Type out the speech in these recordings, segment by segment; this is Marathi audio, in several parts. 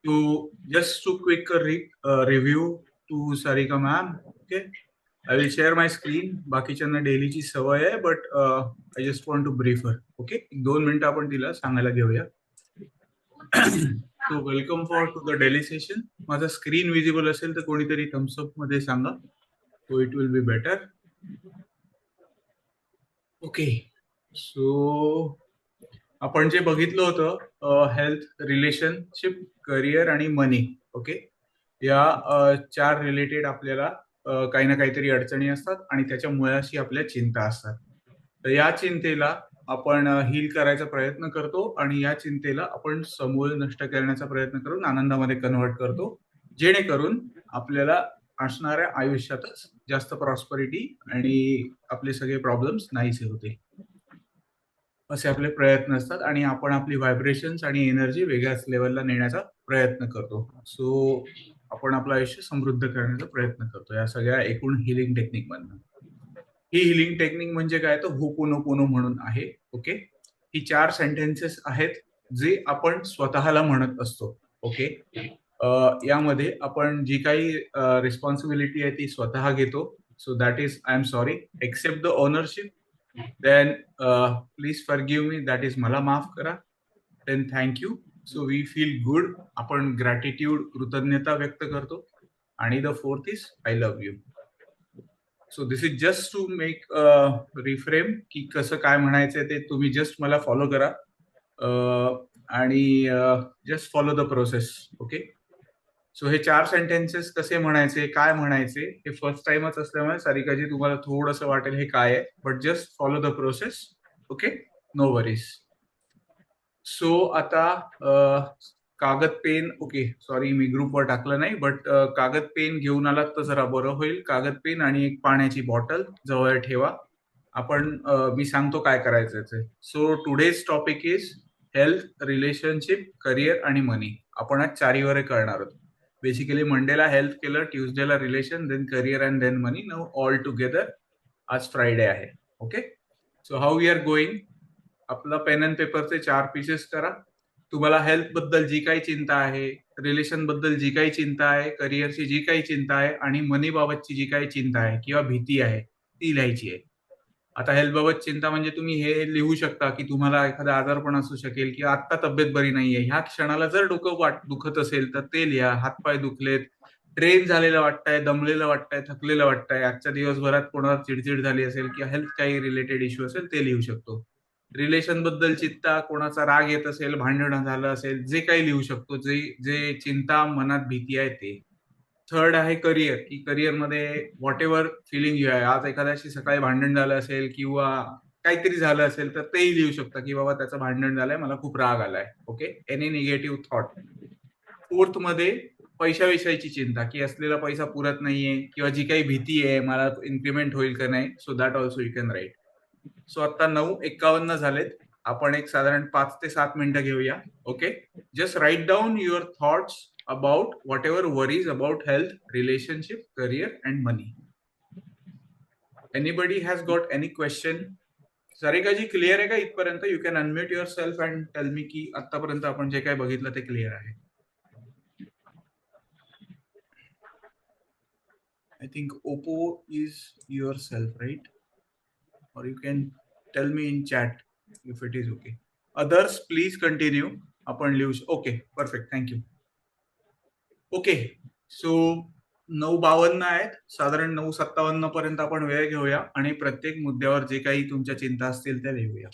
To just to quick review to Sarika ma'am. Okay, I will share my screen. बाकीच्यांना डेलीची सवय आहे, but I just want to brief her. Okay, 2 मिनिटं आपण तिला सांगायला घेऊया. So welcome for to the daily session. माझा स्क्रीन विजिबल असेल तर कोणीतरी थम्सअप मध्ये सांगा, so it will be better. Okay, so आपण जे बघितलं होतं हेल्थ, रिलेशनशिप, करिअर आणि मनी. ओके, या 4 रिलेटेड आपल्याला काही ना काहीतरी अडचणी असतात आणि त्याच्या मुळाशी आपल्या चिंता असतात. तर या चिंतेला आपण हील करायचा प्रयत्न करतो आणि या चिंतेला आपण समूळ नष्ट करण्याचा प्रयत्न करून आनंदामध्ये कन्व्हर्ट करतो, जेणेकरून आपल्याला असणाऱ्या आयुष्यातच जास्त प्रॉस्परिटी आणि आपले सगळे प्रॉब्लेम्स नाहीसे होते. असे आपले प्रयत्न असतात आणि आपण आपली व्हायब्रेशन्स आणि एनर्जी वेगळ्याच लेवलला नेण्याचा प्रयत्न करतो. सो आपण आपलं आयुष्य समृद्ध करण्याचा प्रयत्न करतो या सगळ्या एकूण हिलिंग टेक्निक मधनं. ही हिलिंग टेक्निक म्हणजे काय, तर होपोनोपोनो म्हणून आहे. ओके, ही 4 सेंटेन्सेस आहेत जे आपण स्वतःला म्हणत असतो. ओके, यामध्ये आपण जी काही रिस्पॉन्सिबिलिटी आहे ती स्वतः घेतो. So that is I am sorry, accept the ownership, then please forgive me, that is मला माफ करा, then thank you. So we feel good, आपण ग्रॅटिट्यूड, कृतज्ञता व्यक्त करतो. आणि the fourth is I love you. So this is just to make reframe की कसं काय म्हणायचंय ते तुम्ही जस्ट मला फॉलो करा आणि just follow the process. Okay, so हे 4 सेंटेन्सेस कसे म्हणायचे, काय म्हणायचे, हे फर्स्ट टाइमच असल्यामुळे सारिकाजी तुम्हाला थोडंसं वाटेल हे काय आहे, but just follow the process. Okay, no worries. So आता कागद पेन, ओके सॉरी मी ग्रुपवर टाकलं नाही, बट कागद पेन घेऊन आलात तर जरा बरं होईल. कागद पेन आणि एक पाण्याची बॉटल जवळ ठेवा. आपण मी सांगतो काय करायचं. So today's topic is health, relationship, career आणि मनी. आपण आज चारीवर करणार आहोत. बेसिकली मंडेला हेल्थ केलं, ट्युजडेला relation, then career and then money. Now all together आज फ्रायडे आहे. Okay, so how we are going, आपला पेन अँड पेपरचे 4 पीसेस करा. तुम्हाला हेल्थ बद्दल जी काही चिंता आहे, रिलेशन बद्दल जी काही चिंता आहे, करिअरची जी काही चिंता आहे आणि मनी बाबतची जी काही चिंता आहे किंवा भीती आहे ती लिहायची आहे. आता हेल्थ बाबत चिंता म्हणजे तुम्ही हे लिहू शकता की तुम्हाला एखादा आजारपण असू शकेल किंवा आत्ता तब्येत बरी नाहीये, ह्या क्षणाला जर डोकं दुखत असेल तर ते लिहा. हातपाय दुखलेत, ट्रेन झालेलं वाटतंय, दमलेलं वाटतंय, थकलेलं वाटतंय, आजच्या दिवसभरात कोणाला चिडचिड झाली असेल किंवा हेल्थ काही रिलेटेड इश्यू असेल ते लिहू शकतो. रिलेशन बद्दल चिंता, कोणाचा राग येत असेल, भांडण झालं असेल, जे काही लिहू शकतो, जे जे चिंता मनात भीती आहे ते. थर्ड आहे करिअर, की करिअरमध्ये व्हॉट एव्हर फिलिंग यू आहे, आज एखाद्याशी सकाळी भांडण झालं असेल किंवा काहीतरी झालं असेल तर तेही लिहू शकता की बाबा त्याचं भांडण झालंय, मला खूप राग आलाय. Okay, any negative thought. Fourth मध्ये पैशाविषयीची चिंता, की असलेला पैसा पुरत नाहीये किंवा जी काही भीती आहे मला इन्क्रीमेंट होईल का नाही, so that also you can write. So आता 9:51 झालेत. आपण एक साधारण 5 ते 7 मिनिटं घेऊया. Okay, just right down your thoughts about what ever worries about health, relationship, career and money. Anybody has got any question? सारिकाजी clear आहे का इथपर्यंत? You can unmute your self and tell me की आतापर्यंत आपण जे काय बघितलं ते क्लिअर आहे. I think Oppo is yourself, right? Or you can tell me in chat if it is okay. Others, please continue. आपण लिहू okay, perfect, thank you. Okay, so 9:52 आहेत. साधारण 9:57 पर्यंत आपण वेळ घेऊया आणि प्रत्येक मुद्द्यावर जे काही तुमच्या चिंता असतील त्या लिहूया.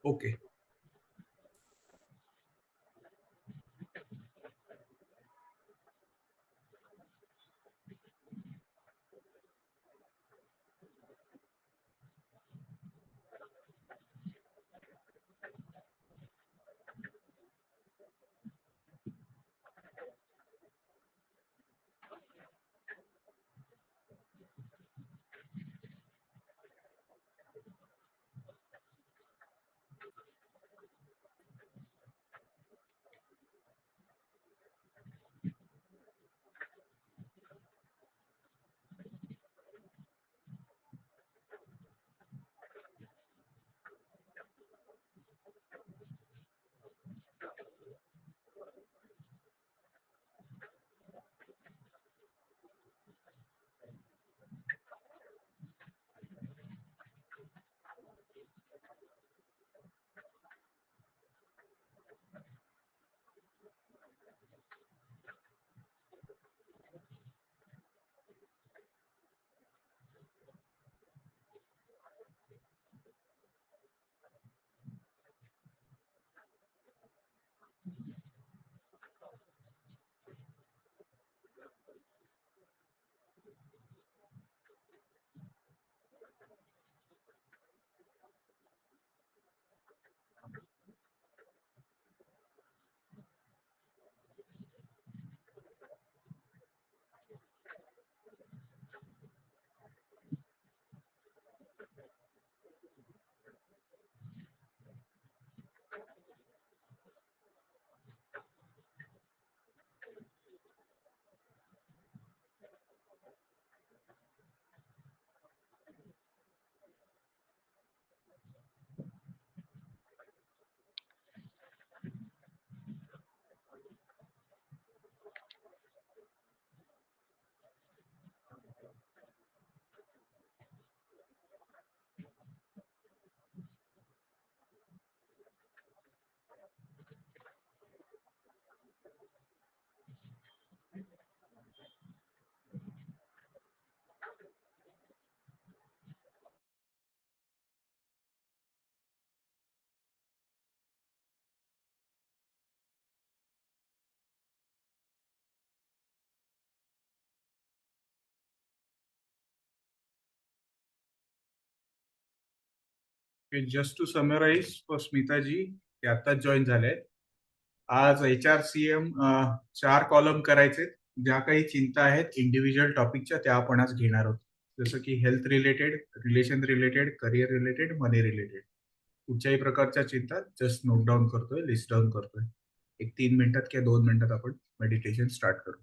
Okay, just to summarise for स्मिताजी, ते आताच जॉईन झाले आहेत. आज HRCM 4 कॉलम करायचे. ज्या काही चिंता आहेत इंडिव्हिज्युअल टॉपिकच्या त्या आपण आज घेणार आहोत. जसं की health related, relation related, career related, money related. कुठच्याही प्रकारच्या चिंता जस्ट नोट डाऊन करतोय, लिस्ट डाऊन करतोय. एक 3 मिनिटात किंवा 2 मिनिटात आपण मेडिटेशन स्टार्ट करू.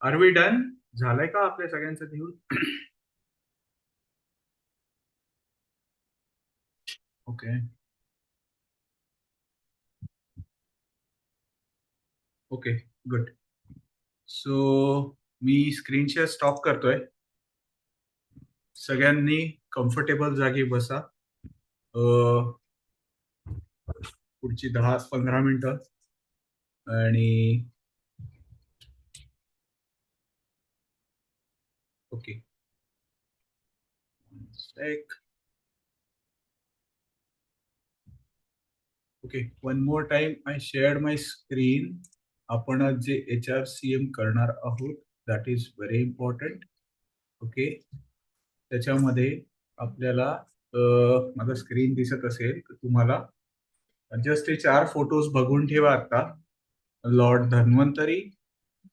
Are we done? झालंय का आपल्या सगळ्यांचं घेऊन? Okay okay good. सो मी स्क्रीन शेअर स्टॉप करतोय. सगळ्यांनी कम्फर्टेबल जागी बसा. पुढची 10-15 मिनिटं. आणि ओके एक okay one more time I shared my screen. आपण आज जे HRCM करणार आहोत that is very important. Okay, त्याच्यामध्ये आपल्याला माझा स्क्रीन दिसत असेल तर तुम्हाला जस्ट हे 4 फोटोज बघून ठेवा आता. लॉर्ड धन्वंतरी,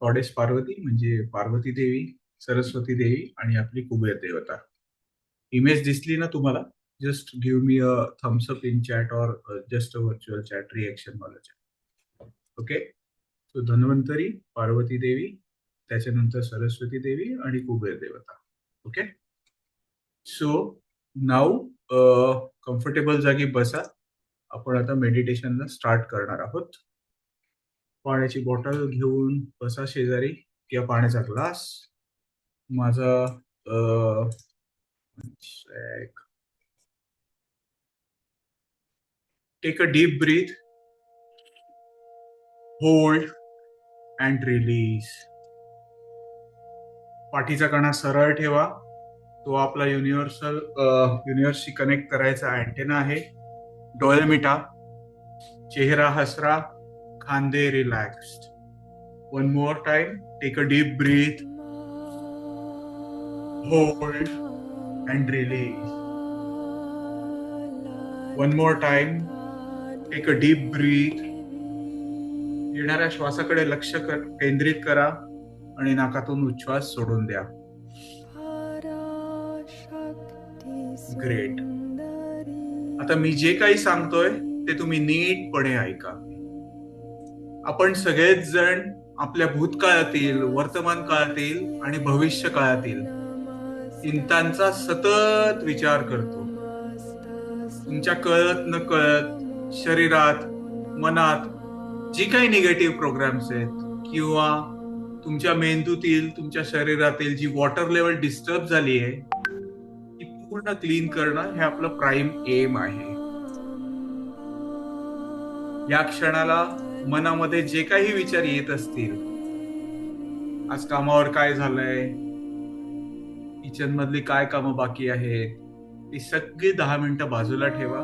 गॉडेस पार्वती म्हणजे पार्वती देवी, सरस्वती देवी आणि आपली कुबेर देवता. इमेज दिसली ना तुम्हाला? Just give me a thumbs up in chat और just a virtual chat reaction वाला chat. Okay, so Dhanvantari, Parvati Devi, त्याच्यानंतर सरस्वती देवी आणि कुबेर देवता. ओके, सो नाऊ कम्फर्टेबल जागी बसा. आपण आता मेडिटेशनला स्टार्ट करणार आहोत. पाण्याची बॉटल घेऊन बसा शेजारी किंवा पाण्याचा ग्लास. माझा take a deep breath, hold and release. पाठीचा कणा सरळ ठेवा. तो आपला युनिव्हर्सशी कनेक्ट करायचा अँटेना आहे. डोळे मिटा, चेहरा हसरा, खांदे relaxed. One more time, take a deep breath, hold and release. One more time, take a deep breath. येणाऱ्या श्वासाकडे लक्ष केंद्रित करा आणि नाकातून उच्छ्वास सोडून द्या. ग्रेट. आता मी जे काही सांगतोय ते तुम्ही नीटपणे ऐका. आपण सगळेच जण आपल्या भूतकाळातील, वर्तमान काळातील आणि भविष्य काळातील चिंतांचा सतत विचार करतो. तुमच्या कळत न कळत शरीरात, मनात जी काही निगेटिव्ह प्रोग्राम्स आहेत किंवा तुमच्या मेंदूतील, तुमच्या शरीरातील जी वॉटर लेवल डिस्टर्ब झाली आहे ती पूर्ण क्लीन करणं हे आपलं प्राइम एम आहे. या क्षणाला मनामध्ये जे काही विचार येत असतील, आज कामावर काय झालंय, किचन मधली काय कामं बाकी आहेत, ती सगळी 10 मिनिटं बाजूला ठेवा.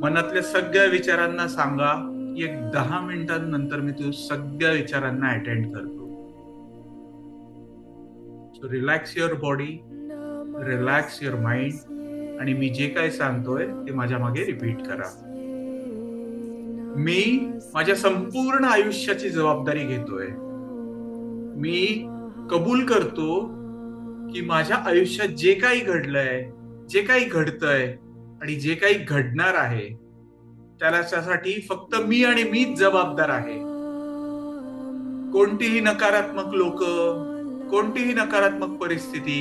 मनातल्या सगळ्या विचारांना सांगा की एक 10 मिनिटांनंतर मी तू सगळ्या विचारांना अटेंड करतो. So relax your body, relax your mind आणि मी जे काही सांगतोय ते माझ्या मागे रिपीट करा. मी माझ्या संपूर्ण आयुष्याची जबाबदारी घेतोय. मी कबूल करतो की माझ्या आयुष्यात जे काही घडलंय, जे काही घडतंय आणि जे काही घडणार आहे त्यासाठी फक्त मी आणि मीच जबाबदार आहे. कोणतीही नकारात्मक लोक, कोणतीही नकारात्मक परिस्थिती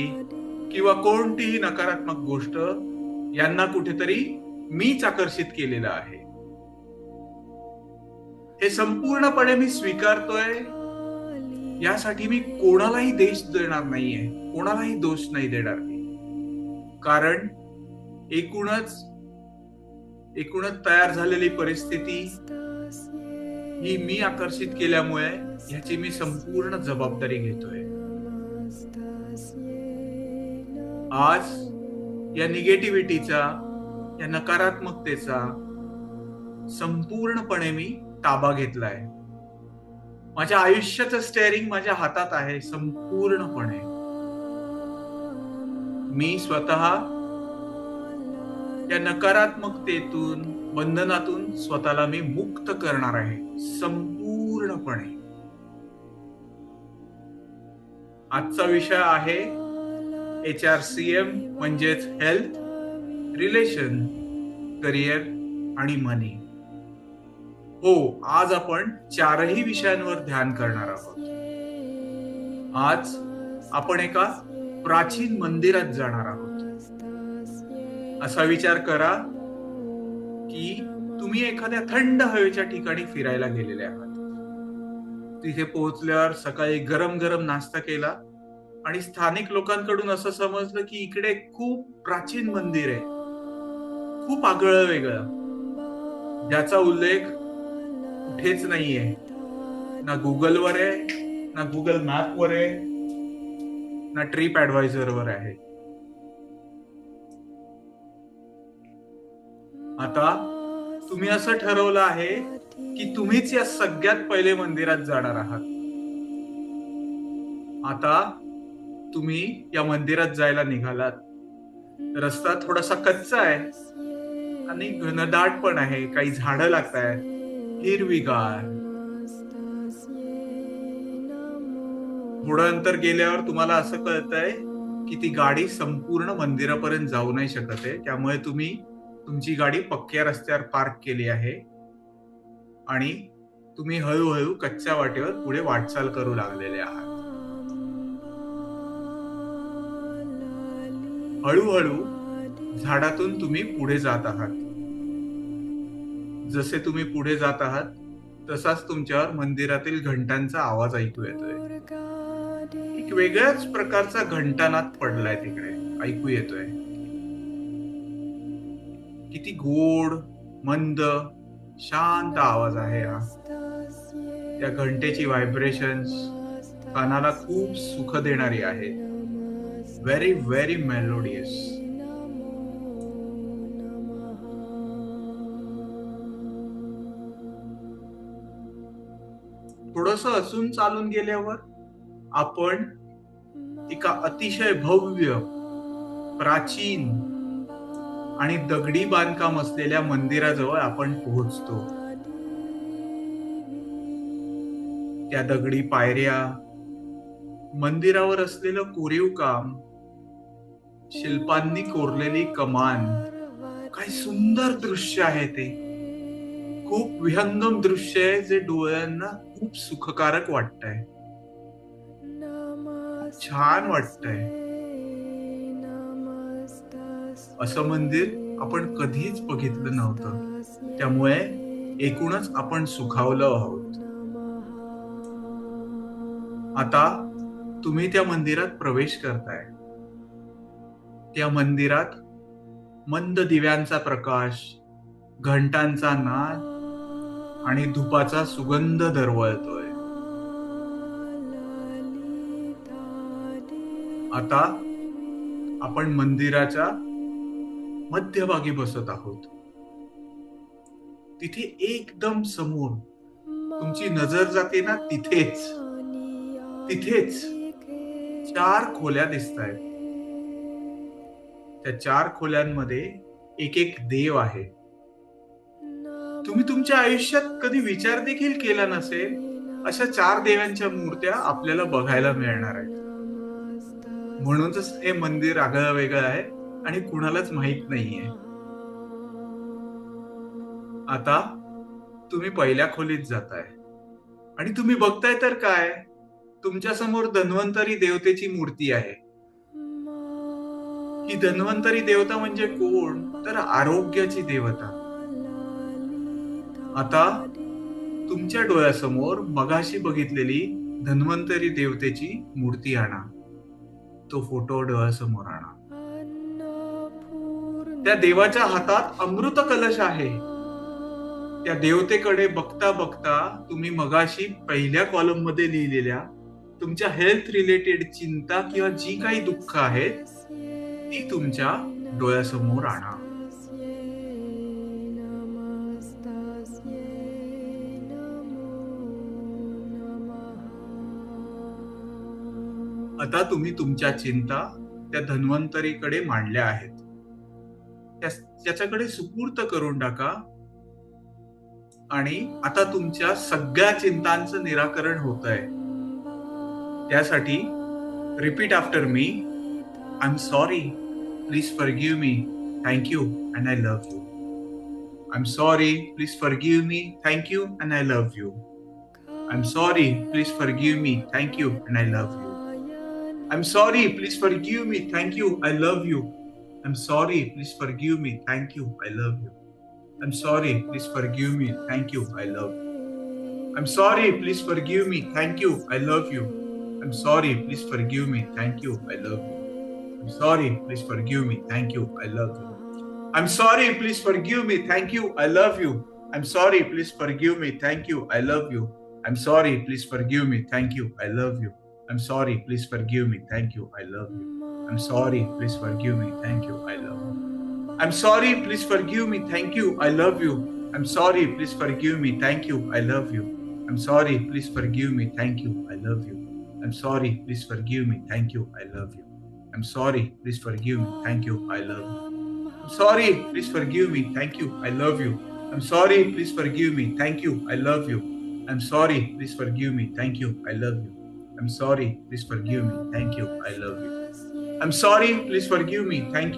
किंवा कोणतीही नकारात्मक गोष्ट यांना कुठेतरी मीच आकर्षित केलेलं आहे. हे संपूर्णपणे मी स्वीकारतोय. यासाठी मी कोणालाही देश देणार नाहीये, कोणालाही दोष नाही देणार मी. कारण एकूणच तयार झालेली परिस्थिती ही मी आकर्षित केल्यामुळे याची मी संपूर्ण जबाबदारी घेतोय. आज या निगेटिव्हिटीचा, या नकारात्मकतेचा संपूर्णपणे मी ताबा घेतलाय. माझ्या आयुष्याचं स्टेअरिंग माझ्या हातात आहे संपूर्णपणे. मी स्वतः या नकारात्मकतेतून, बंधनातून स्वतःला मी मुक्त करणार आहे संपूर्णपणे. आजचा विषय आहे HRCM म्हणजेच हेल्थ, रिलेशन, करिअर आणि मनी. हो, आज आपण 4ही विषयांवर ध्यान करणार आहोत. आज आपण एका प्राचीन मंदिरात जाणार आहोत. असा विचार करा की तुम्ही एखाद्या थंड हवेच्या ठिकाणी फिरायला गेलेले आहात. तिथे पोहोचल्यावर सकाळी गरम गरम नाश्ता केला आणि स्थानिक लोकांकडून असं समजलं की इकडे खूप प्राचीन मंदिर आहे, खूप आगळं वेगळं, ज्याचा उल्लेख कुठेच नाहीये. ना गुगलवर आहे, ना गुगल मॅपवर आहे, ना ट्रिप ऍडवायझरवर आहे. आता तुम्ही असं ठरवलं आहे की तुम्हीच या सगळ्यात पहिले मंदिरात जाणार आहात. आता तुम्ही या मंदिरात जायला निघालात. रस्ता थोडासा कच्चा आहे आणि घनदाट पण आहे. काही झाडं लागतायत, हिरवीगार. थोडं अंतर गेल्यावर तुम्हाला असं कळतंय की ती गाडी संपूर्ण मंदिरापर्यंत जाऊ नाही शकत आहे. त्यामुळे तुम्ही तुमची गाडी पक्क्या रस्त्यावर पार्क केली आहे आणि तुम्ही हळूहळू कच्च्या वाटेवर पुढे वाटचाल करू लागलेले आहात. हळूहळू झाडातून तुम्ही पुढे जात आहात. जसे तुम्ही पुढे जात आहात तसाच तुमच्यावर मंदिरातील घंटांचा आवाज ऐकू येतोय. एक वेगळ्याच प्रकारचा घंटानाद पडलाय तिकडे, ऐकू येतोय. किती गोड, मंद, शांत आवाज आहे हा. त्या घंटेची व्हायब्रेशन्स कानाला खूप सुख देणारी आहे. Very very melodious. थोडस असून चालून गेल्यावर आपण एका अतिशय भव्य, प्राचीन आणि दगडी बांधकाम असलेल्या मंदिराजवळ आपण पोहोचतो. त्या दगडी पायऱ्या, मंदिरावर असलेलं कोरीव काम, शिल्पांनी कोरलेली कमान, काय सुंदर दृश्य आहे ते. खूप विहंगम दृश्य आहे, जे डोळ्यांना खूप सुखकारक वाटतंय. खूप छान वाटतंय. असं मंदिर आपण कधीच बघितलं नव्हतं. त्यामुळे एकूणच आपण सुखावलो आहोत. आता तुम्ही त्या मंदिरात प्रवेश करताय. त्या मंदिरात मंद दिव्यांचा प्रकाश, घंटांचा नाद आणि धुपाचा सुगंध दरवळतोय. आता आपण मंदिराच्या मध्यभागी बसत आहोत. तिथे एकदम समोर तुमची नजर जाते ना, तिथेच तिथेच 4 खोल्या दिसतायत. त्या 4 खोल्यांमध्ये एक एक देव आहे. तुम्ही तुमच्या आयुष्यात कधी विचार देखील केला नसेल, अशा 4 देवांच्या मूर्त्या आपल्याला बघायला मिळणार आहेत. म्हणूनच हे मंदिर आगळं वेगळं आहे आणि कुणालाच माहित नाहीये. आता तुम्ही पहिल्या खोलीत जाताय आणि तुम्ही बघताय तर काय, तुमच्या समोर धन्वंतरी देवतेची मूर्ती आहे. ही धन्वंतरी देवता म्हणजे कोण, तर आरोग्याची देवता. आता तुमच्या डोळ्यासमोर मगाशी बघितलेली धन्वंतरी देवतेची मूर्ती आणा. तो फोटो डोळ्यासमोर आणा. त्या देवाच्या हातात अमृत कलश आहे. त्या देवतेकडे बघता बघता तुम्ही मगाशी पहिल्या कॉलम मध्ये लिहिलेल्या तुमच्या हेल्थ रिलेटेड चिंता किंवा जी काही दुःख आहेत, ती तुमच्या डोळ्यासमोर आणा. आता तुम्ही तुमच्या चिंता त्या धन्वंतरीकडे मांडल्या आहेत. त्याच्याकडे सुपूर्त करून टाका आणि आता तुमच्या सगळ्या चिंतांचं निराकरण होतंय. त्यासाठी repeat after me. I am sorry, please forgive me, thank you and I love you. I am sorry, please forgive me, thank you and I love you. I am sorry, please forgive me, thank you and I love you. I'm sorry, please forgive me, thank you, I love you. I'm sorry, please forgive me, thank you, I love you. I'm sorry, please forgive me, thank you, I love you. I'm sorry, please forgive me, thank you, I love you. I'm sorry, please forgive me, thank you, I love you. I'm sorry, please forgive me, thank you, I love you. I'm sorry, please forgive me, thank you, I love you. I'm sorry, please forgive me, thank you, I love you. I'm sorry, please forgive me, thank you, I love you. I'm sorry, please forgive me, thank you, I love you. I'm sorry, please forgive me, thank you, I love you. I'm sorry, please forgive me, thank you, I love you. I'm sorry, please forgive me, thank you, I love you. I'm sorry, please forgive me, thank you, I love you. I'm sorry, please forgive me, thank you, I love you. I'm sorry, please forgive me, thank you, I love you. I'm sorry, please forgive me, thank you, I love you. I'm sorry, please forgive me, thank you, I love you. I'm sorry, please forgive me, thank you, I love you. I'm sorry, please forgive me, thank you, I love you. I'm sorry, please forgive me, thank you, I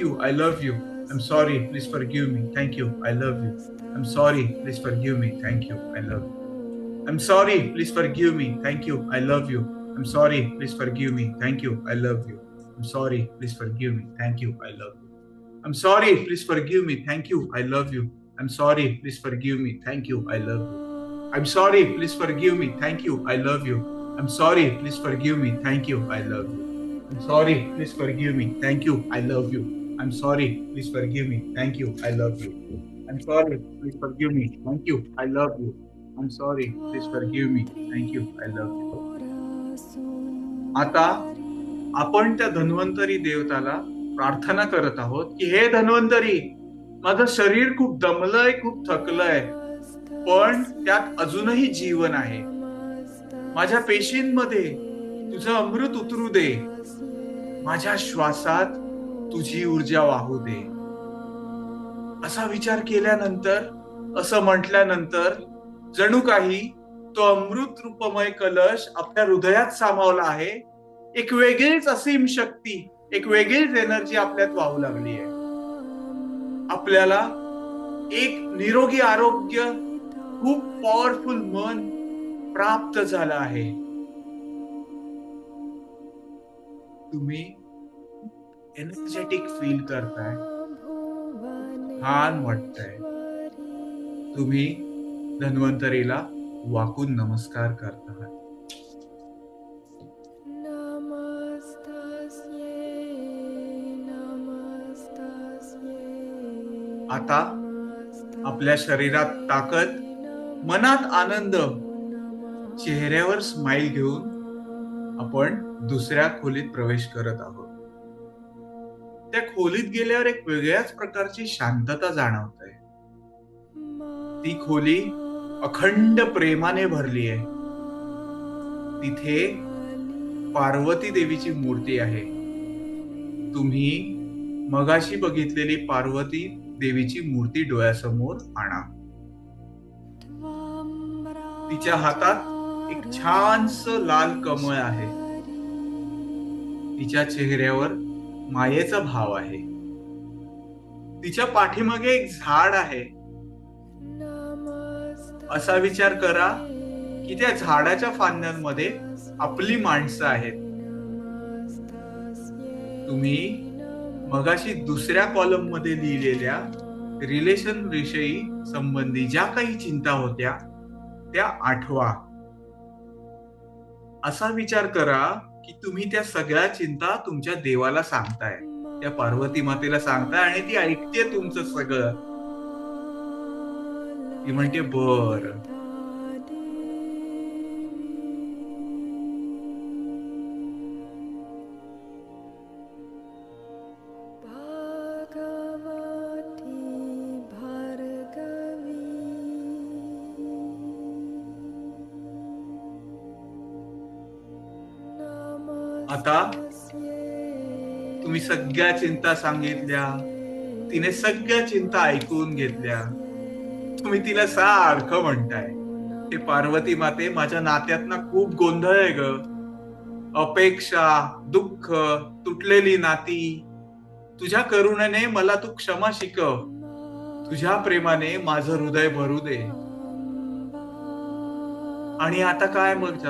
love you. I'm sorry, please forgive me, thank you, I love you. I'm sorry, please forgive me, thank you, I love you. I'm sorry, please forgive me, thank you, I love you. I'm sorry, please forgive me, thank you, I love you. I'm sorry, please forgive me, thank you, I love you. I'm sorry, please forgive me, thank you, I love you. I'm sorry, please forgive me, thank you, I love you. I'm sorry, please forgive me, thank you, I love you. I'm sorry, please forgive me, thank you, I love you. I'm sorry, please forgive me, thank you, I love you. I'm sorry, please forgive me, thank you, I love you. I'm sorry, please forgive me, thank you, I love you. I'm sorry, please forgive me, thank you, I love you. आता आपण त्या धन्वंतरी देवताला प्रार्थना करत आहोत की हे धन्वंतरी, माझं शरीर खूप दमलंय, खूप थकलंय, पण त्यात अजूनही जीवन आहे. माझ्या पेशींमध्ये तुझं अमृत उतरू दे. माझ्या श्वासात तुझी ऊर्जा वाहू दे. असा विचार केल्यानंतर, असं म्हटल्यानंतर जणू काही तो अमृत रूपमय कलश आपल्या हृदयात सामावला आहे. एक वेगळीच असीम शक्ती एक वेगळीच एनर्जी आपल्यात वाहू लागली आहे. आपल्याला एक निरोगी आरोग्य, खूप पॉवरफुल मन प्राप्त झालं आहे. तुम्ही एनर्जेटिक फील करताय, छान वाटतंय. तुम्ही धन्वंतरीला वाकून नमस्कार करत आहात. आता आपल्या शरीरात ताकद, मनात आनंद, चेहऱ्यावर स्माइल घेऊन आपण दुसऱ्या खोलीत प्रवेश करत आहोत. त्या खोलीत गेल्यावर एक वेगळ्याच प्रकारची शांतता जाणवते. ती खोली अखंड प्रेमाने भरली आहे. तिथे पार्वती देवीची मूर्ती आहे. तुम्ही मगाशी बघितलेली पार्वती देवीची मूर्ती डोळ्यासमोर आणा. तिच्या हातात एक छानस लाल कमळ आहे. तिच्या चेहऱ्यावर मायेचा भाव आहे. तिच्या पाठीमागे एक झाड आहे. असा विचार करा की त्या झाडाच्या फांद्यांमध्ये आपली माणसं आहेत. तुम्ही मगाशी दुसऱ्या कॉलम मध्ये लिहिलेल्या रिलेशन विषयी संबंधी ज्या काही चिंता होत्या त्या आठवा. असा विचार करा की तुम्ही त्या सगळ्या चिंता तुमच्या देवाला सांगताय, त्या पार्वती मातेला सांगताय आणि ती ऐकते तुमचं सगळं. ती म्हणते बर. आता तुम्ही सगळ्या चिंता सांगितल्या, तिने सगळ्या चिंता ऐकून घेतल्या. तुम्ही तिला सारखं म्हणताय, हे पार्वती माते, माझ्या नात्यात ना खूप गोंधळ आहे ग. अपेक्षा, दुःख, तुटलेली नाती. तुझ्या करुणेने मला तू क्षमा शिकव. तुझ्या प्रेमाने माझं हृदय भरू दे. आणि आता काय मग?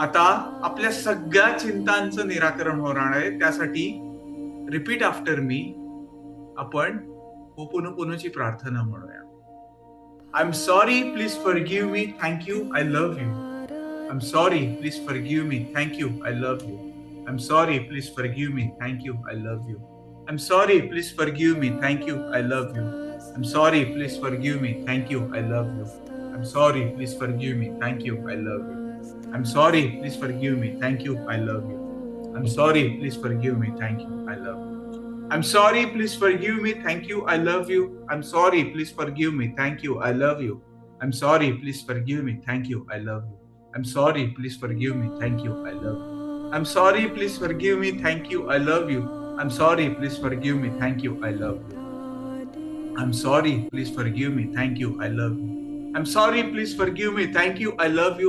आता आपल्या सगळ्या चिंतांचं निराकरण होणार आहे. त्यासाठी रिपीट आफ्टर मी. आपण होपोनोपोनोची प्रार्थना म्हणूया. I am sorry, please forgive me, thank you, I love you. I am sorry, please forgive me, thank you, I love you. I am sorry, please forgive me, thank you, I love you. I am sorry, please forgive me, thank you, I love you. I am sorry, please forgive me, thank you, I love you. I am sorry, please forgive me, thank you, I love you. I'm sorry, please forgive me. Thank you, I love you. I'm sorry, please forgive me. Thank you, I love you. I'm sorry, please forgive me. Thank you, I love you. I'm sorry, please forgive me. Thank you, I love you. I'm sorry, please forgive me. Thank you, I love you. I'm sorry, please forgive me. Thank you, I love you. I'm sorry,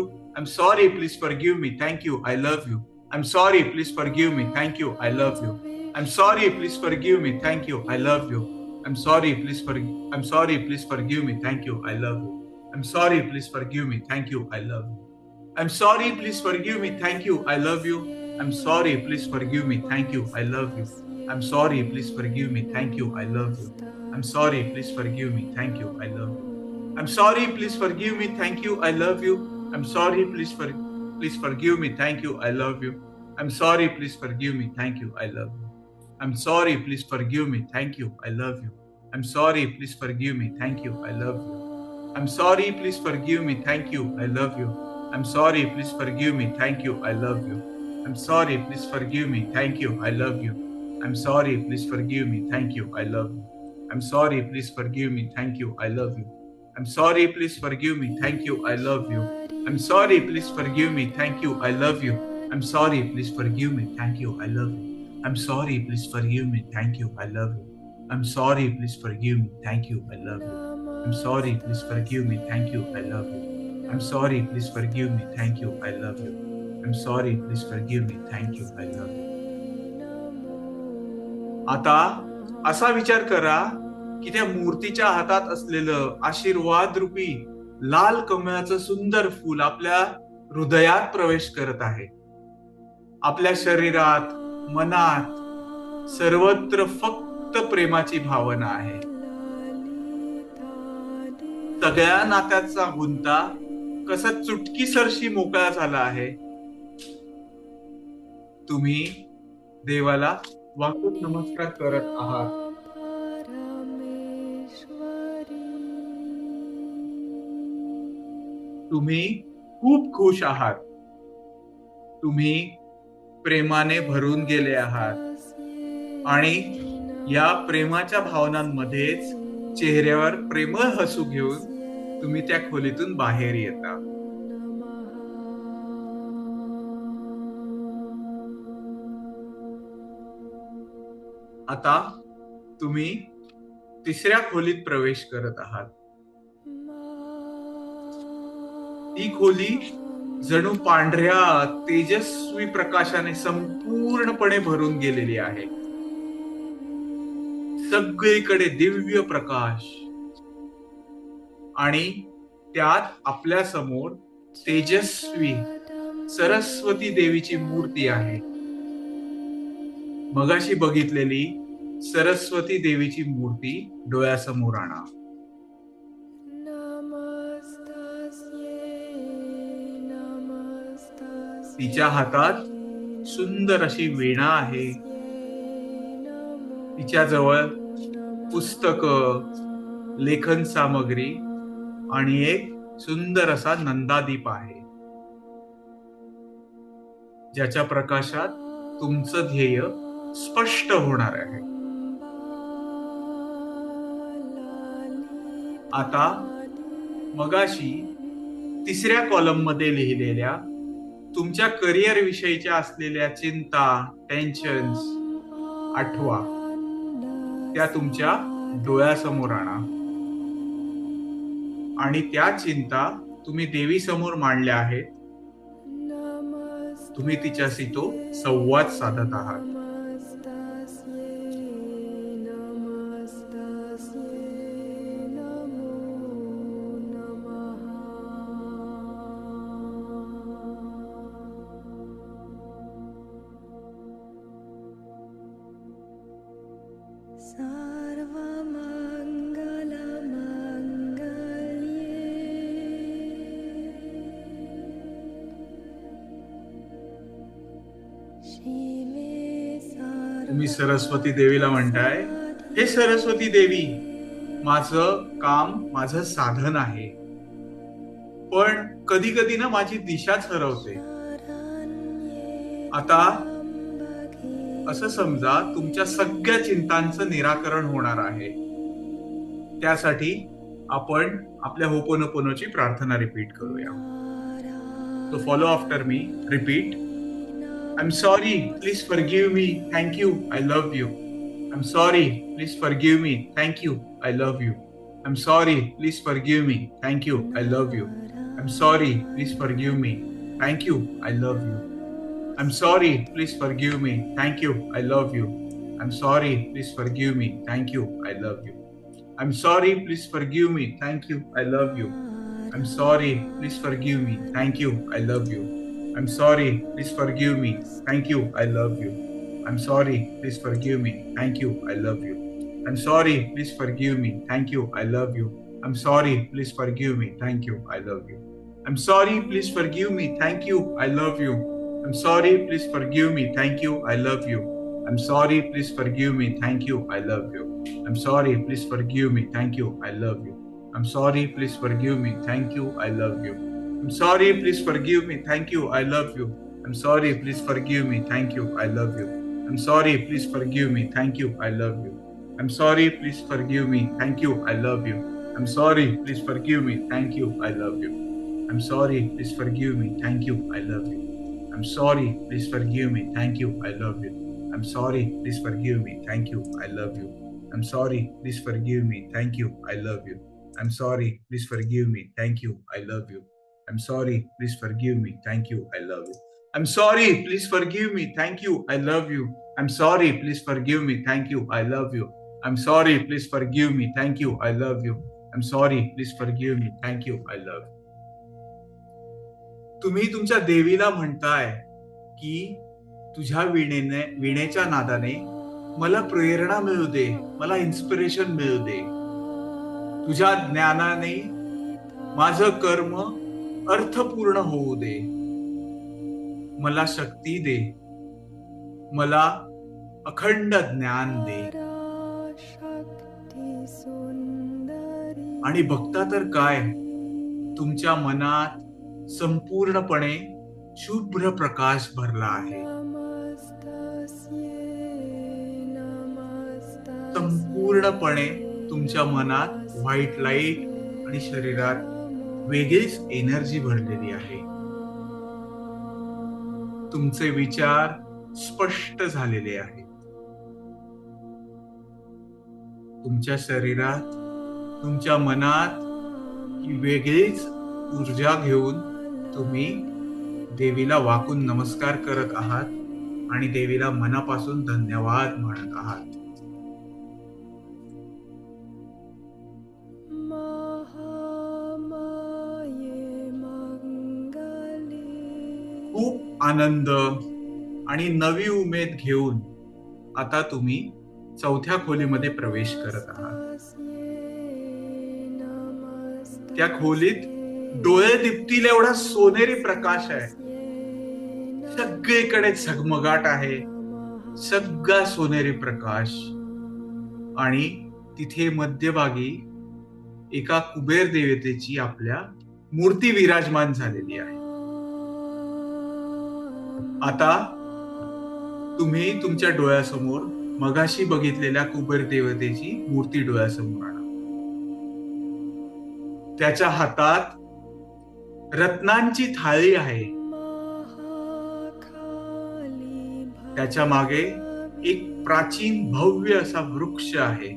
please forgive me. Thank you, I love you. I'm sorry, please forgive me. Thank you, I love you. I'm sorry, please forgive me. Thank you, I love you. I'm sorry, please forgive me. Thank you, I love you. I'm sorry, please forgive me. Thank you, I love you. I'm sorry, please forgive me. Thank you, I love you. I'm sorry, please forgive me. Thank you, I love you. I'm sorry, please forgive me. Thank you, I love you. I'm sorry, please forgive me. Thank you, I love you. I'm sorry, please forgive me. Thank you, I love you. I'm sorry, please forgive me. Thank you, I love you. I'm sorry, please forgive me. Thank you, I love you. I'm sorry, please forgive me. Thank you, I love you. I'm sorry, please forgive me. Thank you, I love you. I'm sorry, please forgive me. Thank you, I love you. I'm sorry, please forgive me. Thank you, I love you. I'm sorry, please forgive me. Thank you, I love you. I'm sorry, please forgive me. Thank you, I love you. I'm sorry, please forgive me. Thank you, I love you. I'm sorry, please forgive me. Thank you, I love you. I'm sorry, please forgive me. Thank you, I love you. I'm sorry, please forgive me. Thank you, I love you. I'm sorry, please forgive me. Thank you, I love you. I'm sorry, please forgive me. Thank you, I love you. I'm sorry, please forgive me. Thank you, I love you. I'm sorry, please forgive me. Thank you, I love you. I'm sorry, please forgive me. Thank you, I love you. I'm sorry, please forgive me. Thank you, I love you. I'm sorry, please forgive me. Thank you, I love you. I'm sorry, please forgive me. Thank you, I love you. I'm sorry, please forgive me. Thank you, I love you. आता असा विचार करा की त्या मूर्तीच्या हातात असलेलं आशीर्वाद रूपी लाल कमळाचं सुंदर फूल आपल्या हृदयात प्रवेश करत आहे. आपल्या शरीरात, मनात सर्वत्र फक्त प्रेमाची भावना आहे. सगळ्या नात्याचा गुंता कसा चुटकीसरशी मोकळा झाला आहे. तुम्ही देवाला वाकून नमस्कार करत आहात. तुम्ही खूप खुश आहात. तुम्ही प्रेमाने भरून गेले आहात आणि या प्रेमाच्या भावनांमध्येच चेहऱ्यावर प्रेमळ हसू घेऊन तुम्ही त्या खोलीतून बाहेर येता. आता तुम्ही तिसऱ्या खोलीत प्रवेश करत आहात. ती खोली जणू पांढऱ्या तेजस्वी प्रकाशाने संपूर्णपणे भरून गेलेली आहे. सगळीकडे दिव्य प्रकाश आणि त्यात आपल्या समोर तेजस्वी सरस्वती देवीची मूर्ती आहे. मगाशी बघितलेली सरस्वती देवीची मूर्ती डोळ्यासमोर आणा. तिच्या हातात सुंदर अशी वीणा आहे. तिच्या जवळ पुस्तक, लेखन सामग्री आणि एक सुंदर असा नंदादीप आहे, ज्याच्या प्रकाशात तुमचं ध्येय स्पष्ट होणार आहे. आता मगाशी तिसऱ्या कॉलम मध्ये लिहिलेल्या तुमच्या करिअर विषयीच्या असलेल्या चिंता, टेन्शन्स आठवा. त्या तुमच्या डोळ्यासमोर आणा आणि त्या चिंता तुम्ही देवी समोर मांडल्या आहेत. तुम्ही तिच्याशी तो संवाद साधत आहात. तुम्ही सरस्वती देवीला म्हणताय, हे सरस्वती देवी, माझं काम माझं साधन आहे, पण कधी कधी ना माझी दिशाच हरवते. आता असं समजा तुमच्या सगळ्या चिंतांचं निराकरण होणार आहे. त्यासाठी आपण आपल्या होपोनोपोनोची प्रार्थना रिपीट करूया. So follow after me. Repeat. I'm sorry. Please forgive me. Thank you. I love you. I'm sorry. Please forgive me. Thank you. I love you. I'm sorry. Please forgive me. Thank you. I love you. I'm sorry. Please forgive me. Thank you. I love you. I'm sorry. Please forgive me. Thank you. I love you. I'm sorry. Please forgive me. Thank you. I love you. I'm sorry. Please forgive me. Thank you. I love you. I'm sorry. Please forgive me. Thank you. I love you. I'm sorry. Please forgive me. Thank you. I love you. I'm sorry. Please forgive me. Thank you. I love you. I'm sorry. Please forgive me. Thank you. I love you. I'm sorry. Please forgive me. Thank you. I love you. I'm sorry. Please forgive me. Thank you. I love you. I'm sorry. Please forgive me. Thank you. I love you. I'm sorry. Please forgive me. Thank you. I love you. I'm sorry. Please forgive me. Thank you. I love you. I'm sorry. Please forgive me. Thank you. I love you. I'm sorry. Please forgive me. Thank you. I love you. I'm sorry. Please forgive me. Thank you. I love you. I'm sorry. Please forgive me. Thank you. I love you. I'm sorry. Please forgive me. Thank you. I love you. I'm sorry. Please forgive me. Thank you. I love you. I'm sorry. Please forgive me. Thank you. I love you. I'm sorry. Please forgive me. Thank you. I love you. I'm sorry. Please forgive me. Thank you. I love you. I'm sorry. Please forgive me. Thank you. I love you. I'm sorry. Please forgive me. Thank you. I love you. I'm sorry. Please forgive me. Thank you. I love you. I'm sorry. Please forgive me. Thank you. I love you. I'm sorry, please forgive me. Thank you, I love you. I'm sorry, please forgive me. Thank you, I love you. I'm sorry, please forgive me. Thank you, I love you. तुम्ही तुमच्या देवीला म्हणताय की तुझ्या विणेच्या नादाने मला प्रेरणा मिळू दे, मला इन्स्पिरेशन मिळू दे. तुझ्या ज्ञानाने माझं कर्म अर्थपूर्ण होऊ दे. मला शक्ती दे, मला अखंड ज्ञान दे. आणि बघता तर काय, तुमच्या मनात संपूर्णपणे शुभ्र प्रकाश भरला आहे. संपूर्णपणे तुमच्या मनात व्हाईट लाईट आणि शरीरात वेगळीच एनर्जी भरलेली आहे. तुमचे विचार स्पष्ट झालेले आहेत. तुमच्या शरीरात, तुमच्या मनात ही वेगळीच ऊर्जा घेऊन तुम्ही देवीला वाकून नमस्कार करत आहात आणि देवीला मनापासून धन्यवाद म्हणत आहात. खूप आनंद आणि नवी उमेद घेऊन आता तुम्ही चौथ्या खोलीमध्ये प्रवेश करत आहात. त्या खोलीत डोळे दिपतील एवढा सोनेरी प्रकाश आहे. सगळीकडे झगमगाट आहे, सगळा सोनेरी प्रकाश. आणि तिथे मध्यभागी एका कुबेर देवतेची आपल्या मूर्ती विराजमान झालेली आहे. आता तुम्ही तुमच्या डोळ्यासमोर मगाशी बघितलेल्या कुबेर देवतेची मूर्ती डोळ्यासमोर आणा. त्याच्या हातात रत्नांची थाळी आहे. त्याच्या मागे एक प्राचीन भव्य असा वृक्ष आहे.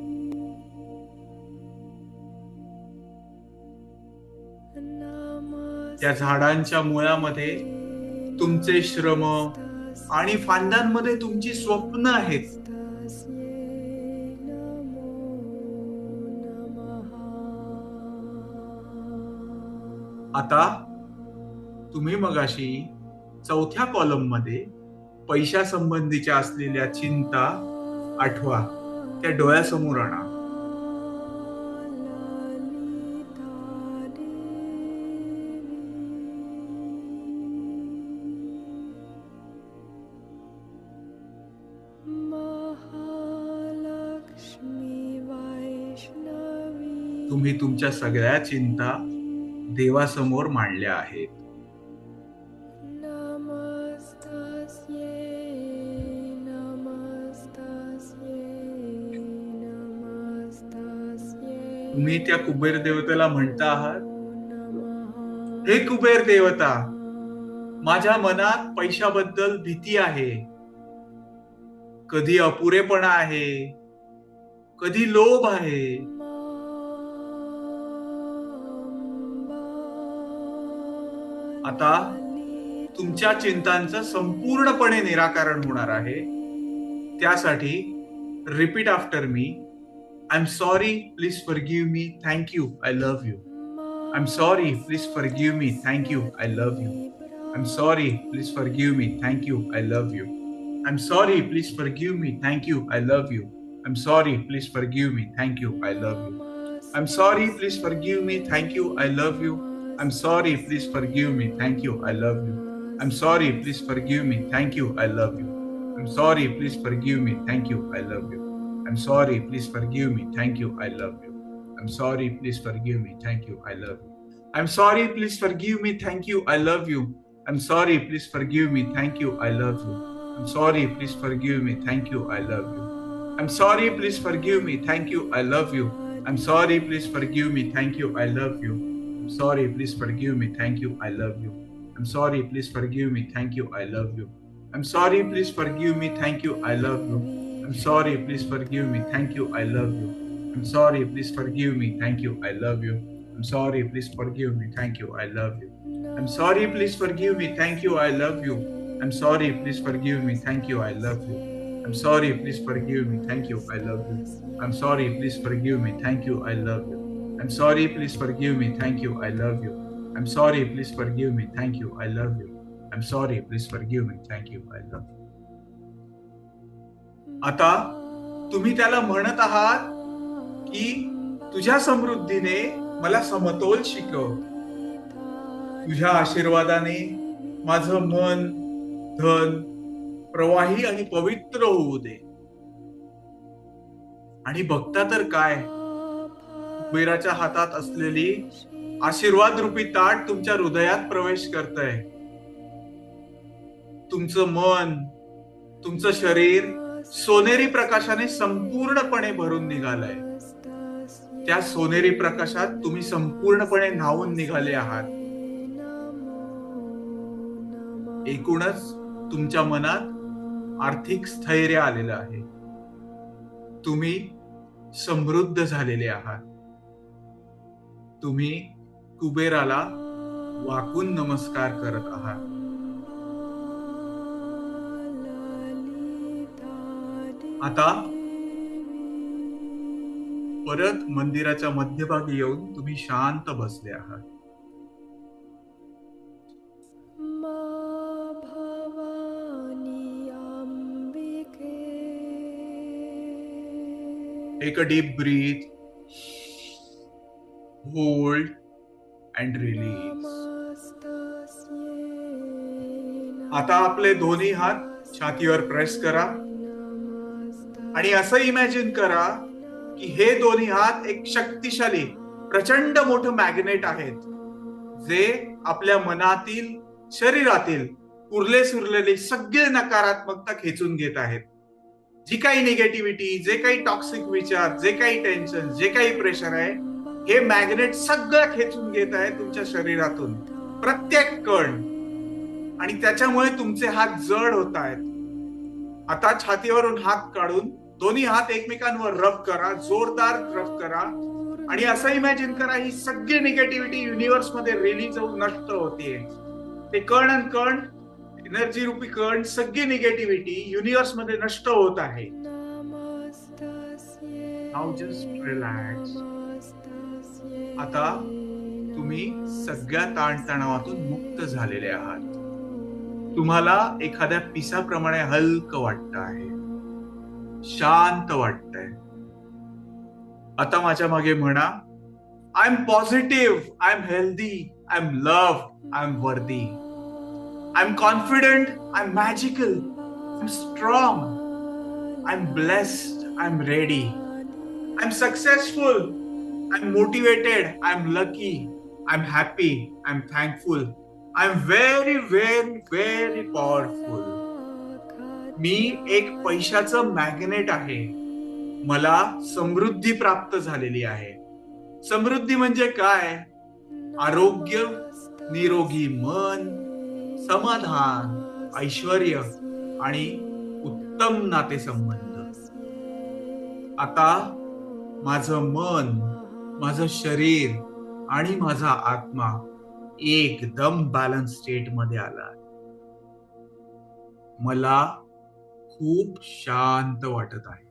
त्या झाडांच्या मुळामध्ये तुमचे श्रम आणि फांद्यांमध्ये तुमची स्वप्न आहेत. आता तुम्ही मगाशी चौथ्या कॉलम मध्ये पैशा संबंधीच्या असलेल्या चिंता आठवा, त्या डोळ्यासमोर आणा. तुम्ही तुमच्या सगळ्या चिंता देवासमोर मांडल्या आहेत. तुम्ही त्या कुबेर देवतेला म्हणता आहात, हे कुबेर देवता, माझ्या मनात पैशाबद्दल भीती आहे. कधी अपुरेपणा आहे, कधी लोभ आहे. आता तुमच्या चिंतांचं संपूर्णपणे निराकरण होणार आहे. त्यासाठी repeat after me. I'm sorry, please forgive me. Thank you, I love you. I'm sorry, please forgive me. Thank you, I love you. I'm sorry, please forgive me. Thank you, I love you. I'm sorry, please forgive me. Thank you, I love you. I'm sorry, please forgive me. Thank you, I love you. I'm sorry, please forgive me. Thank you, I love you. I'm sorry, please forgive me. Thank you, I love you. I'm sorry, please forgive me. Thank you, I love you. I'm sorry, please forgive me. Thank you, I love you. I'm sorry, please forgive me. Thank you, I love you. I'm sorry, please forgive me. Thank you, I love you. I'm sorry, please forgive me. Thank you, I love you. I'm sorry, please forgive me. Thank you, I love you. I'm sorry, please forgive me. Thank you, I love you. I'm sorry, please forgive me. Thank you, I love you. I'm sorry, please forgive me. Thank you, I love you. I'm sorry, please forgive me. Thank you, I love you. I'm sorry, please forgive me. Thank you, I love you. I'm sorry, please forgive me. Thank you, I love you. I'm sorry, please forgive me. Thank you, I love you. I'm sorry, please forgive me. Thank you, I love you. I'm sorry, please forgive me. Thank you, I love you. I'm sorry, please forgive me. Thank you, I love you. I'm sorry, please forgive me. Thank you, I love you. I'm sorry, please forgive me. Thank you, I love you. I'm sorry, please forgive me. Thank you, I love you. I'm sorry, please forgive me. Thank you, I love you. I'm sorry, please forgive me. Thank you, I love you. I'm sorry, please forgive me. Thank you, I love you. आता तुम्ही त्याला म्हणत आहात की तुझ्या समृद्धीने मला समतोल शिकव. तुझ्या आशीर्वादाने माझं मन, धन प्रवाही आणि पवित्र होऊ दे. आणि बघता तर काय, कुबेराच्या हातात असलेली आशीर्वाद रूपी ताट तुमच्या हृदयात प्रवेश करतंय. तुमचं मन, तुमचं शरीर सोनेरी प्रकाशाने संपूर्णपणे भरून निघालंय. त्या सोनेरी प्रकाशात तुम्ही संपूर्णपणे न्हावून निघाले आहात. एकूणच तुमच्या मनात आर्थिक स्थैर्य आलेलं आहे. तुम्ही समृद्ध झालेले आहात. तुम्ही कुबेराला वाकून नमस्कार करत आहात. आता परत मंदिराच्या मध्यभागी येऊन तुम्ही शांत बसले आहात. Take a deep breath, hold and release. आता आपले दोन्ही हात छातीवर प्रेस करा आणि असं इमॅजिन करा की हे दोन्ही हात एक शक्तिशाली प्रचंड मोठं मॅग्नेट आहेत, जे आपल्या मनातील, शरीरातील उरले सुरलेली सगळे नकारात्मकता खेचून घेत आहेत. जी काही निगेटिव्हिटी, जे काही टॉक्सिक विचार, जे काही टेन्शन, जे काही प्रेशर आहे, हे मॅग्नेट सगळं खेचून घेत आहे तुमच्या शरीरातून प्रत्येक कण, आणि त्याच्यामुळे तुमचे हात जड होत आहेत. आता छातीवरून हात काढून दोन्ही हात एकमेकांवर रब करा, जोरदार रब करा आणि असं इमॅजिन करा ही सगळी निगेटिव्हिटी युनिव्हर्स मध्ये रिलीज होऊन नष्ट होतीये. ते कण आणि कण, एनर्जी रूपी कण, सगळी निगेटिव्हिटी युनिव्हर्स मध्ये नष्ट होत आहे. Now just relax. आता तुम्ही सगळ्या ताणतणावातून मुक्त झालेले आहात. तुम्हाला एखाद्या पिसाप्रमाणे हलकं वाटत आहे, शांत वाटतंय. आता माझ्या मागे म्हणा, I am positive, I am healthy, I am loved, I am worthy, I am confident, I am magical, I am strong, I am blessed, I am ready, I am successful, I am motivated, I am lucky, I am happy, I am thankful, I am very very very powerful. मी एक पैशाचं मॅग्नेट आहे. मला समृद्धी प्राप्त झालेली आहे. समृद्धी म्हणजे काय? आरोग्य, निरोगी मन, समाधान, ऐश्वर्य आणि उत्तम नातेसंबंध. आता माझं मन, माझं शरीर आणि माझा आत्मा एकदम बॅलन्स स्टेट मध्ये आला. मला खूप शांत वाटत आहे.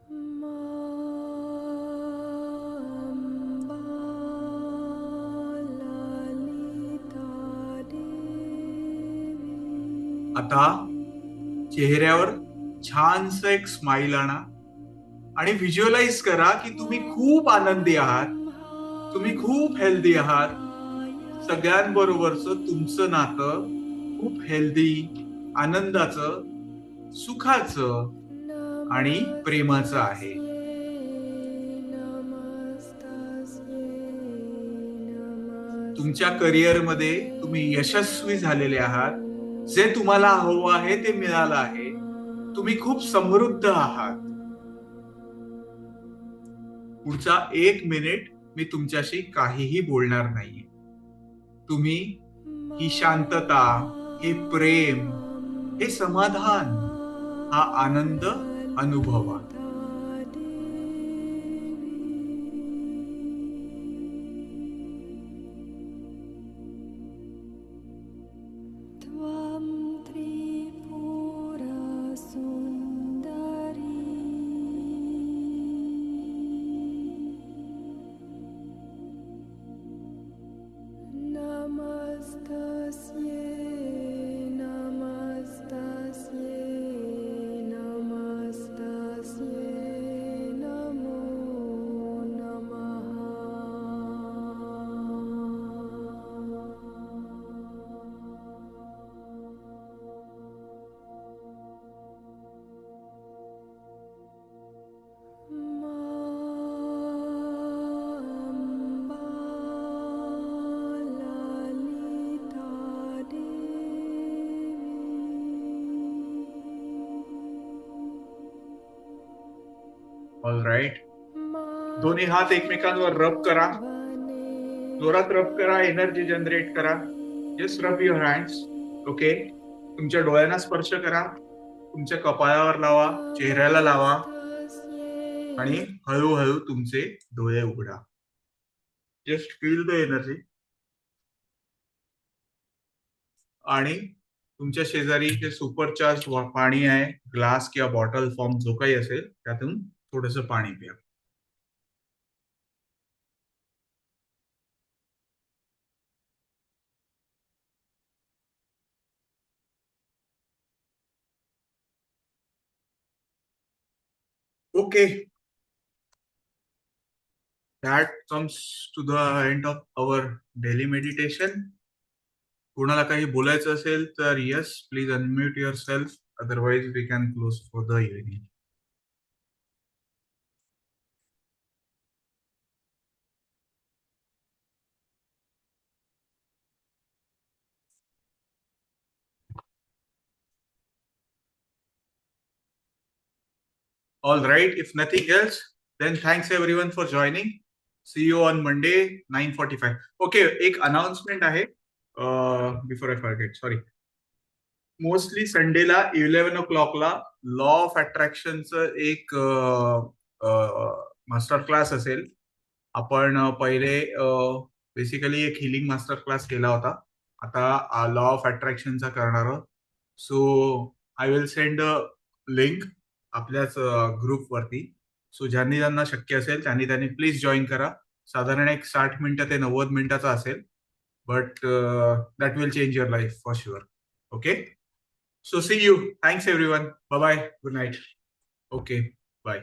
आता चेहऱ्यावर छानसं एक स्माइल आणा आणि व्हिज्युअलाइज करा की तुम्ही खूप आनंदी आहात, तुम्ही खूप हेल्दी आहात. सगळ्यांबरोबरचं तुमचं नातं खूप हेल्दी, आनंदाचं, सुखाचं आणि प्रेमाचं आहे. तुमच्या करिअरमध्ये तुम्ही यशस्वी झालेले आहात. जे तुम्हाला हवं आहे ते मिळालं आहे. तुम्ही खूप समृद्ध आहात. पुढचा 1 मिनिट मी तुमच्याशी काहीही बोलणार नाहीये. तुम्ही ही शांतता, हे प्रेम, हे समाधान, हा आनंद अनुभवा. त्वं त्रिपुरा सुन्दरी ऑल राईट. दोन्ही हात एकमेकांवर रब करा. जोरात रब करा. एनर्जी जनरेट करा. जस्ट रब युअर हँड्स. ओके. तुमच्या डोळ्यांना स्पर्श करा. तुमच्या कपाळावर लावा. चेहऱ्याला लावा. आणि हळूहळू तुमचे डोळे उघडा. Just feel the energy. आणि तुमच्या शेजारी जे सुपरचार्ज पाणी आहे, ग्लास किंवा बॉटल फॉर्म जो काही असेल, त्यातून थोडस पाणी प्या. Okay. That comes to the end of our daily meditation. कोणाला काही बोलायचं असेल तर yes, please unmute yourself. Otherwise we can close for the evening. All right. If nothing else, then thanks everyone for joining. See you on Monday, 9:45. Okay, एक अनाउन्समेंट आहे. Before I forget, sorry. Mostly संडेला 11 o'clockला लॉ ऑफ अट्रॅक्शनचं एक मास्टर क्लास असेल. आपण पहिले बेसिकली एक हिलिंग मास्टर क्लास केला होता. आता लॉ ऑफ अट्रॅक्शनचा करणार आहोत. So I will send a link आपल्याच ग्रुपवरती. सो ज्यांना शक्य असेल त्यांनी प्लीज जॉईन करा. साधारण एक 60 मिनिटं ते 90 मिनिटाचा असेल. But that will change your life for sure. Okay. So see you. Thanks everyone. Bye bye. Good night. Okay. Bye.